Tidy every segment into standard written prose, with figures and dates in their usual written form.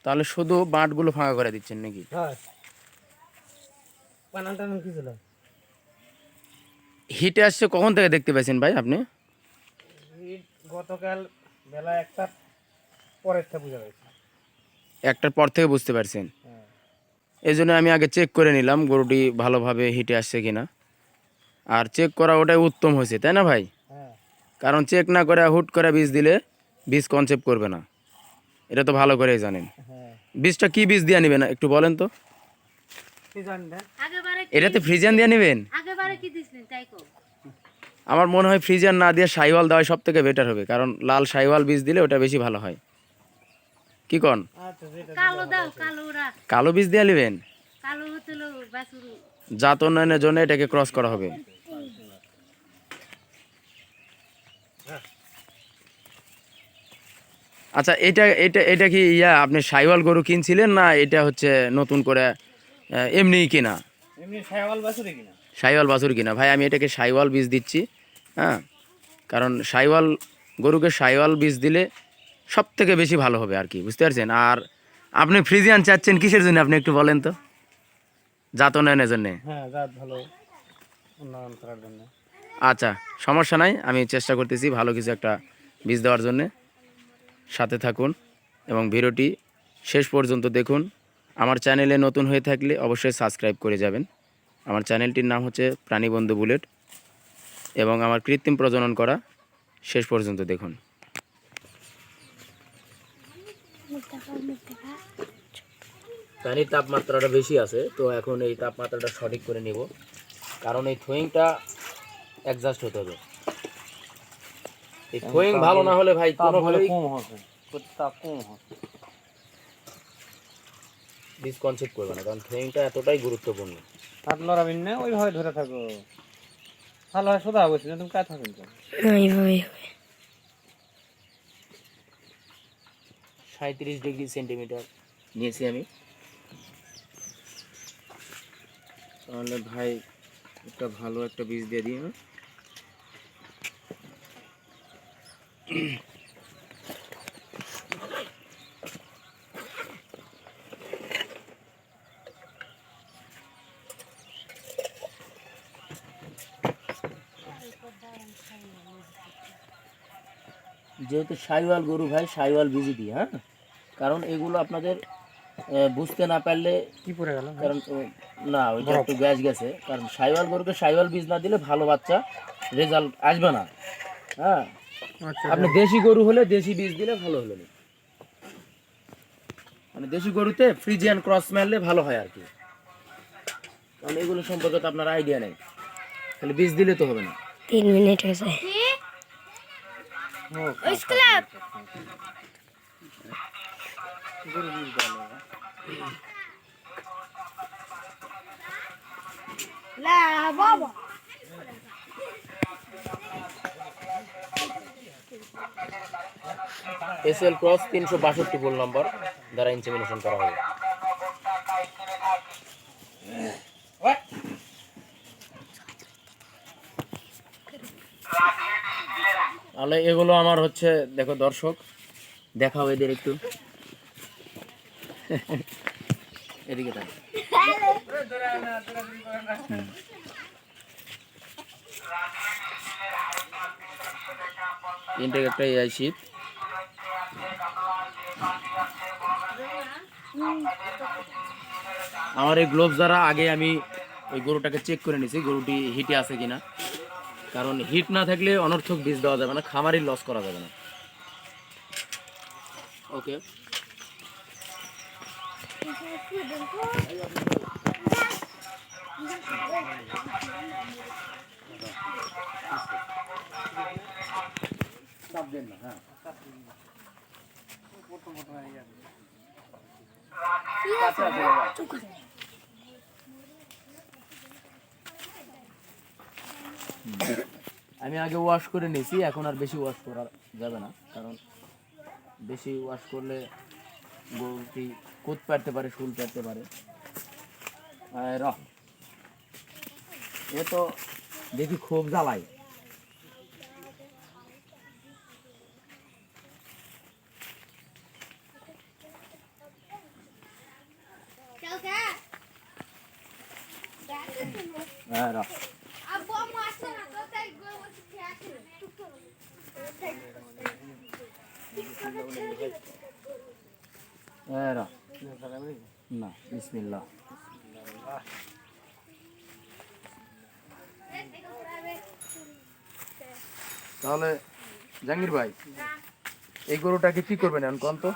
তাহলে শুধু বাঁটগুলো ফাঁকা করে দিচ্ছেন নাকি? হ্যাঁ পানাটা কি ছিল হিটে আসছে কখন থেকে দেখতে পাচ্ছেন ভাই আপনি? গতকাল বেলা 1টার পরের থেকে বুঝা গেছে। 1টার পর থেকে বুঝতে পারছেন? হ্যাঁ এই জন্য আমি আগে চেক করে নিলাম গরুটি ভালোভাবে হিটে আসছে কিনা। আর চেক করা ওটাই উত্তম হয়েছে, তাই না ভাই? হ্যাঁ কারণ চেক না করে হুট করে বীজ দিলে বীজ কনসেপ্ট করবে না, এটা তো ভালো করেই জানেন। হ্যাঁ বীজটা কি বীজ দিয়ে নেবেন একটু বলেন তো? কি জানেন এটাতে ফ্রিজিয়ান দিয়ে নেবেন? আগেবারে কি দিছিলেন তাই কো? আমার মনে হয় ফ্রিজিয়ান না দিয়ে সাইওয়াল দেওয়াই সব থেকে বেটার হবে, কারণ লাল সাইওয়াল বীজ দিলে ওটা বেশি ভালো হয়। কি কন? আচ্ছা যেটা কালো দাও, কালোরা কালো বীজ দিয়ে নেবেন? কালো হতেলো বাছুর। জাত উন্নয়নের জন্য এটাকে ক্রস করা হবে। আচ্ছা, এটা এটা এটা কি আপনি সাইওয়াল গরু কিনছিলেন না এটা হচ্ছে নতুন করে এমনিই কিনা? এমনি ছায়াওয়াল বাছুরে কিনা সাইওয়াল বাছুর কিনা। ভাই আমি এটাকে সাইওয়াল বীজ দিচ্ছি, হ্যাঁ, কারণ সাইওয়াল গরুকে সাইওয়াল বীজ দিলে সব থেকে বেশি ভালো হবে আর কি, বুঝতে পারছেন? আর আপনি ফ্রিজিয়ান চাচ্ছেন কিসের জন্য আপনি একটু বলেন তো? জাত উন্নয়নের জন্যে? হ্যাঁ জাত ভালো উন্নয়ন করার জন্য। আচ্ছা, সমস্যা নাই, আমি চেষ্টা করতেছি ভালো কিছু একটা বীজ দেওয়ার জন্যে। সাথে থাকুন এবং ভিডিওটি শেষ পর্যন্ত দেখুন। আমার চ্যানেলে নতুন হয়ে থাকলে অবশ্যই সাবস্ক্রাইব করে যাবেন। আমার চ্যানেলটির নাম হচ্ছে প্রাণীবন্ধু বুলেট এবং আমার কৃত্রিম প্রজনন করা। শেষ পর্যন্ত দেখুন। পানির তাপমাত্রাটা বেশি আছে, তো এখন এই তাপমাত্রাটা সঠিক করে নিব, কারণ এই থ্রোয়িংটা অ্যাডজাস্ট হতে হবে। এই থ্রোয়িং ভালো না হলে ভাই কোনোভাবেই কম হবে, তাপ কম হবে, বীজ কনসেপ্ট করবে না, কারণ থ্রোয়িংটা এতটাই গুরুত্বপূর্ণ। হাত লড়াবেন না, ওইভাবে ধরে থাকো। ভালো হয় সোজা বসে তুমি কাজ থাকেন তো। 37 ডিগ্রি সেন্টিমিটার নিয়েছি আমি। তাহলে ভাই একটা ভালো একটা বীজ দিয়ে দিই। যেহেতু সাইওয়াল গরু ভাই, সাইওয়াল বীজই দিই, হ্যাঁ, কারণ এগুলো আপনাদের বুঝতে না পারলে কি পড়ে গেল? কারণ না ওইটা একটু গ্যাস গেছে, কারণ সাইওয়াল গরুকে সাইওয়াল বীজ না দিলে ভালো বাচ্চা রেজাল্ট আসবে না। হ্যাঁ, আপনি দেশি গরু হলে দেশি বীজ দিলে ভালো হলো না, মানে দেশি গরুতে ফ্রিজিয়ান ক্রস মারলে ভালো হয় আর কি, কারণ এগুলো সম্পর্কে তো আপনার আইডিয়া নেই, খালি বীজ দিলে তো হবে না। 3 মিনিট হয়েছে। বাবা এসএল ক্রস 362 পোল নম্বর দ্বারা ইনসেমিনেশন করা হবে। তাহলে এগুলো আমার হচ্ছে, দেখো দর্শক দেখাও এদের একটু, এদিকে তাই ইনটেক একটা এআই শীট। আমার এই গ্লোভস দ্বারা আগে আমি ওই গরুটাকে চেক করে নিছি গরুটি হিটে আছে কিনা, কারণ হিট না থাকলে অনর্থক বীজ দেওয়া যাবে না, খামারি লস করা যাবে না। ওকে, হ্যাঁ আমি আগে ওয়াশ করে নিয়েছি, এখন আর বেশি ওয়াশ করা যাবে না, কারণ বেশি ওয়াশ করলে গরুটি কুত পারতে পারে, শুল পারতে পারে। এ তো দেখি খুব জ্বালাই। হ্যাঁ রাখ। হ্যাঁ রাখ। না বিসমিল্লাহ। তাহলে জাহাঙ্গীর ভাই এই গরুটাকে কি করবেন এখন কোন তো?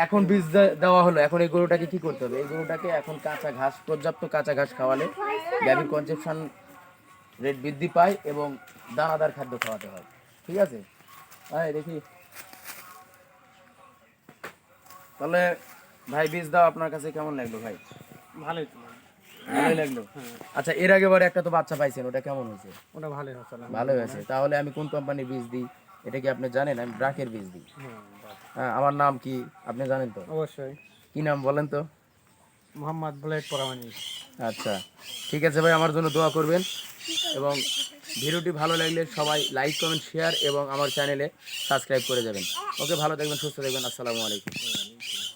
এখন বীজ দেওয়া হলো, এখন এই গরুটাকে কি করতে হবে? এই গরুটাকে এখন কাঁচা ঘাস, পর্যাপ্ত কাঁচা ঘাস খাওয়ালে গাভীর কনসেপশন রেট বৃদ্ধি পায় এবং দানাদার খাদ্য খাওয়াতে হয়। ঠিক আছে? হ্যাঁ দেখি। তাহলে ভাই বীজ দাও আপনার কাছে কেমন লাগলো ভাই? ভালোই তো। ভালোই লাগলো। আচ্ছা এর আগে বারে একটা তো বাচ্চা পাইছেন, ওটা কেমন হয়েছে? ওটা ভালোই হচ্ছে না। ভালো হয়েছে। তাহলে আমি কোন কোম্পানির বীজ দিই এটা কি আপনি জানেন? আমি ব্রাকের বীজ দিই। হ্যাঁ, হ্যাঁ আমার নাম কি আপনি জানেন তো? অবশ্যই। কি নাম বলেন তো? মোহাম্মদ বুলেট পরামানি। আচ্ছা ঠিক আছে ভাই, আমার জন্য দোয়া করবেন এবং ভিডিওটি ভালো লাগলে সবাই লাইক কমেন্ট শেয়ার এবং আমার চ্যানেলে সাবস্ক্রাইব করে যাবেন। ওকে ভালো থাকবেন, সুস্থ থাকবেন, আসসালামু আলাইকুম।